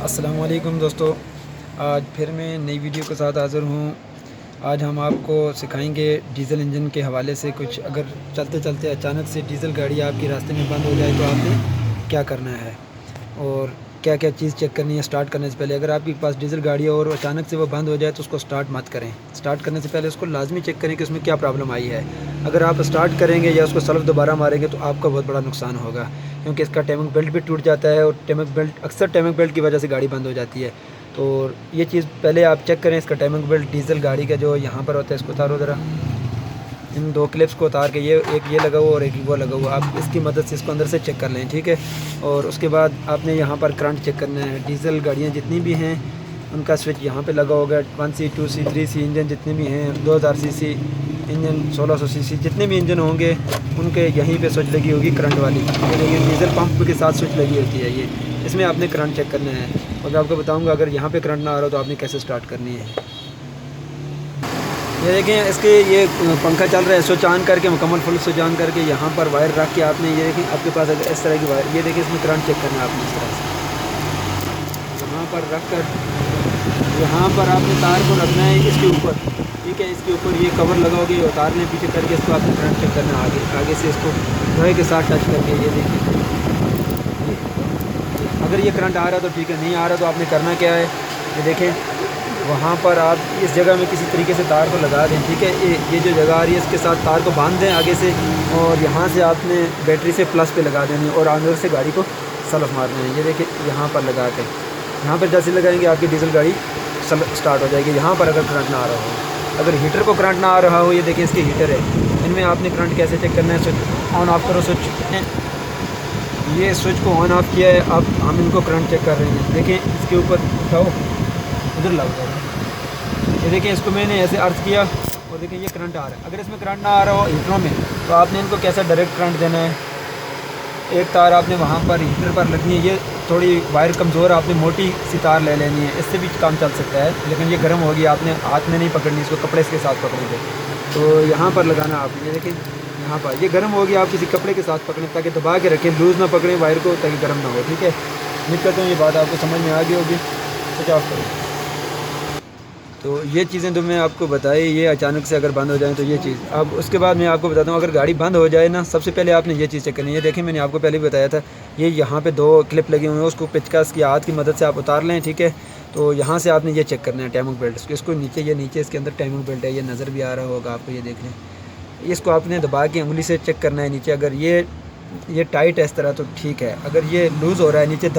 السلام علیکم دوستو، آج پھر میں نئی ویڈیو کے ساتھ حاضر ہوں۔ آج ہم آپ کو سکھائیں گے ڈیزل انجن کے حوالے سے کچھ۔ اگر چلتے چلتے اچانک سے ڈیزل گاڑی آپ کے راستے میں بند ہو جائے تو آپ نے کیا کرنا ہے اور کیا کیا چیز چیک کرنی ہے سٹارٹ کرنے سے پہلے۔ اگر آپ کے پاس ڈیزل گاڑی ہے اور اچانک سے وہ بند ہو جائے تو اس کو سٹارٹ مت کریں۔ سٹارٹ کرنے سے پہلے اس کو لازمی چیک کریں کہ اس میں کیا پرابلم آئی ہے۔ اگر آپ سٹارٹ کریں گے یا اس کو سیلف دوبارہ ماریں گے تو آپ کا بہت بڑا نقصان ہوگا، کیونکہ اس کا ٹیمنگ بیلٹ بھی ٹوٹ جاتا ہے، اور ٹیمنگ بیلٹ کی وجہ سے گاڑی بند ہو جاتی ہے۔ تو یہ چیز پہلے آپ چیک کریں، اس کا ٹیمنگ بیلٹ ڈیزل گاڑی کا جو یہاں پر ہوتا ہے، اس کو اتارو ذرا، ان دو کلپس کو اتار کے ایک یہ لگا ہوا اور ایک وہ لگا ہوا، آپ اس کی مدد سے اس کو اندر سے چیک کر لیں، ٹھیک ہے۔ اور اس کے بعد آپ نے یہاں پر کرنٹ چیک کرنا ہے۔ ڈیزل گاڑیاں جتنی بھی ہیں ان کا سوئچ یہاں پہ لگا ہوگا، 1C 2C 3C انجن جتنے بھی ہیں، 2000 cc انجن، 1600 cc جتنے بھی انجن ہوں گے ان کے یہیں پہ سوئچ لگی ہوگی کرنٹ والی۔ یہ ڈیزل پمپ کے ساتھ سوئچ لگی ہوتی ہے، اس میں آپ نے کرنٹ چیک کرنا ہے۔ اور میں آپ کو بتاؤں گا اگر یہاں پہ کرنٹ نہ آ رہا ہو تو آپ نے کیسے سٹارٹ کرنی ہے۔ یہ دیکھیں، اس کے یہ پنکھا چل رہا ہے، سوئچ آن کر کے مکمل فل سوئچ آن کر کے یہاں پر وائر رکھ کے آپ نے یہ دیکھیں آپ کے پاس اگر اس طرح کی وائر، یہ دیکھیں اس میں کرنٹ چیک کرنا ہے آپ نے اس طرح سے یہاں پر رکھ کر، یہاں پر آپ نے تار کو رکھنا ہے اس کے اوپر، ٹھیک ہے۔ اس کے اوپر یہ کور لگاؤ گے اور تار نے پیچھے کر کے اس کو آپ نے کرنٹ چیک کرنا ہے آگے سے اس کو لوہے کے ساتھ ٹچ کر کے، یہ دیکھیں اگر یہ کرنٹ آ رہا ہے تو ٹھیک ہے، نہیں آ رہا تو آپ نے کرنا کیا ہے، یہ دیکھیں وہاں پر آپ اس جگہ میں کسی طریقے سے تار کو لگا دیں، ٹھیک ہے۔ یہ جو جگہ آ رہی ہے اس کے ساتھ تار کو باندھ دیں آگے سے، اور یہاں سے آپ نے بیٹری سے پلس پہ لگا دینی اور اندر سے گاڑی کو سلف مارنا ہے۔ یہ دیکھیں یہاں پر لگا کے، یہاں پر جیسے لگائیں گے آپ کی ڈیزل گاڑی سٹارٹ ہو جائے گی۔ یہاں پر اگر کرنٹ نہ آ رہا ہو، اگر ہیٹر کو کرنٹ نہ آ رہا ہو، یہ دیکھیں اس کے ہیٹر ہے، ان میں آپ نے کرنٹ کیسے چیک کرنا ہے۔ سوئچ آن آف کرو، سوئچ، یہ سوئچ کو آن آف کیا ہے، اب ہم ان کو کرنٹ چیک کر رہے ہیں۔ دیکھیں اس کے اوپر اٹھاؤ، ادھر لگ جائے، یہ دیکھیں اس کو میں نے ایسے ارتھ کیا اور دیکھیں یہ کرنٹ آ رہا ہے۔ اگر اس میں کرنٹ نہ آ رہا ہو ہیٹروں میں تو آپ نے ان کو کیسا ڈائریکٹ کرنٹ دینا ہے۔ ایک تار آپ نے وہاں پر ہیٹر پر لگنی ہے، یہ تھوڑی وائر کمزور، آپ نے موٹی سی تار لے لینی ہے، اس سے بھی کام چل سکتا ہے، لیکن یہ گرم ہوگی، آپ نے ہاتھ میں نہیں پکڑنی، اس کو کپڑے کے ساتھ پکڑیں گے تو یہاں پر لگانا آپ نے۔ یہ دیکھیں یہاں پر یہ گرم ہوگی، آپ کسی کپڑے کے ساتھ پکڑیں تاکہ دبا کے رکھیں، لوز نہ پکڑیں وائر کو تاکہ گرم نہ ہو، ٹھیک ہے۔ امید کرتا ہوں یہ بات آپ کو سمجھ میں آ گئی ہوگی۔ سوئچ آف کرو۔ تو یہ چیزیں تو میں آپ کو بتائی، یہ اچانک سے اگر بند ہو جائیں تو یہ چیز۔ اب اس کے بعد میں آپ کو بتاتا ہوں، اگر گاڑی بند ہو جائے نا، سب سے پہلے آپ نے یہ چیز چیک کرنی ہے۔ یہ دیکھیں میں نے آپ کو پہلے بھی بتایا تھا، یہ یہاں پہ 2 کلپ لگے ہوئے ہیں، اس کو پچکس کی ہاتھ کی مدد سے آپ اتار لیں، ٹھیک ہے۔ تو یہاں سے آپ نے یہ چیک کرنا ہے ٹیمنگ بیلٹ، اس کو نیچے، یہ نیچے اس کے اندر ٹیمنگ بیلٹ ہے، یہ نظر بھی آ رہا ہوگا آپ کو، یہ دیکھ لیں۔ اس کو آپ نے دبا کے انگلی سے چیک کرنا ہے نیچے، اگر یہ ٹائٹ ہے اس طرح تو ٹھیک ہے، اگر یہ لوز ہو رہا ہے، نیچے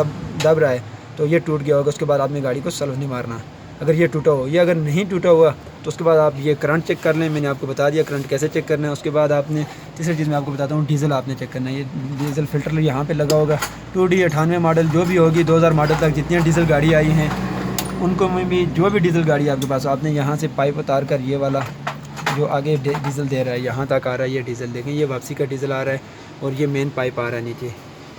دب رہا ہے تو یہ ٹوٹ گیا ہوگا۔ اس کے بعد آپ نے گاڑی کو سلف نہیں مارنا اگر یہ ٹوٹا ہو، یہ اگر نہیں ٹوٹا ہوا تو اس کے بعد آپ یہ کرنٹ چیک کر لیں۔ میں نے آپ کو بتا دیا کرنٹ کیسے چیک کرنا ہے۔ اس کے بعد آپ نے تیسری چیز میں آپ کو بتاتا ہوں، ڈیزل آپ نے چیک کرنا ہے۔ یہ ڈیزل فلٹر یہاں پہ لگا ہوگا، 2D 98 ماڈل جو بھی ہوگی، 2000 ماڈل تک جتنی ڈیزل گاڑی آئی ہیں ان کو میں بھی، جو بھی ڈیزل گاڑی آپ کے پاس، آپ نے یہاں سے پائپ اتار کر یہ والا جو آگے ڈیزل دے رہا ہے یہاں تک آ رہا ہے، یہ ڈیزل دیکھیں، یہ واپسی کا ڈیزل آ رہا ہے اور یہ مین پائپ آ رہا ہے نیچے،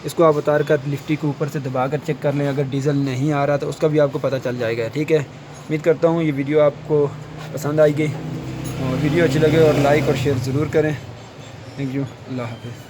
اس کو آپ اتار کر لفٹی کے اوپر سے دبا کر چیک کر لیں۔ اگر ڈیزل نہیں آ رہا تو اس کا بھی آپ کو پتہ چل جائے گا، ٹھیک ہے۔ امید کرتا ہوں یہ ویڈیو آپ کو پسند آئے گی، اور ویڈیو اچھی لگے اور لائک اور شیئر ضرور کریں۔ تھینک یو، اللہ حافظ۔